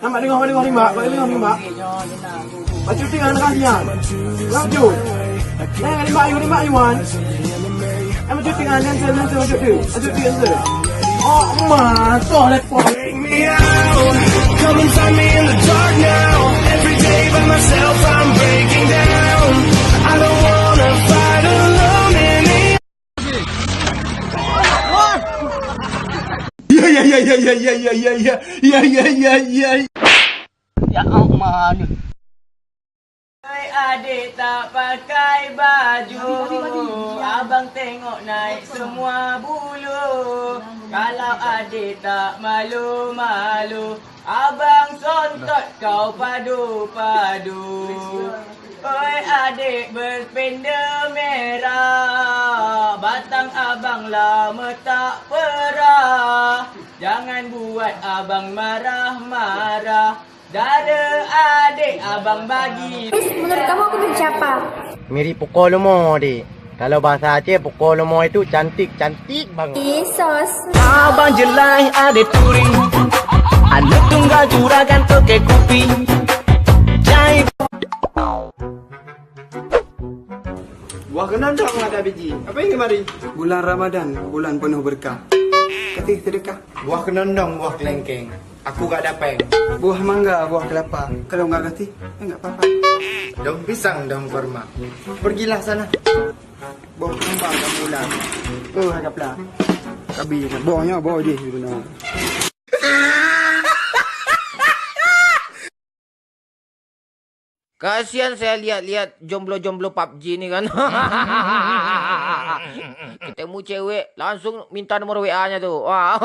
Nampak dengar ni mak. Baca cuti dengan kasihan. Laju. Jangan lima Iwan. Emang cuti dengan Nancy baca cuti. Baca cuti Nancy. Oh, matoh lepas. Come and find me in the dark now. Every day by myself I'm breaking down. I don't wanna fight alone anymore. Ya Allah ni. Hai adik tak pakai baju, abang tengok naik semua bulu. Kalau adik tak malu-malu, abang sontot kau padu-padu. Oi adik berpenda merah, batang abang lama tak perah. Jangan buat abang marah-marah. Dada adik abang bagi. Menurut kamu aku benci apa? Mirip pukul lomo dik. Kalau bahasa Aceh pukul lomo itu cantik banget. Yesus. Abang jelai adik turi. Anak tunggal juragan pakai kupi. Jai. Buah kenandang ada biji. Apa yang kemari? Bulan Ramadan, bulan penuh berkah. Kata sedekah. Buah kenondong, buah kelengkeng. Aku gak ada peng. Buah mangga, buah kelapa. Kalau enggak kasih, enggak apa-apa. Daun pisang, daun kurma. Pergilah sana. Buah kembang dan bulan. Haraplah. Kabi, buahnya buah je sebenarnya. Kasihan saya lihat jomblo-jomblo PUBG ni kan. Ketemu cewek langsung minta nomor WA-nya tu. Wah.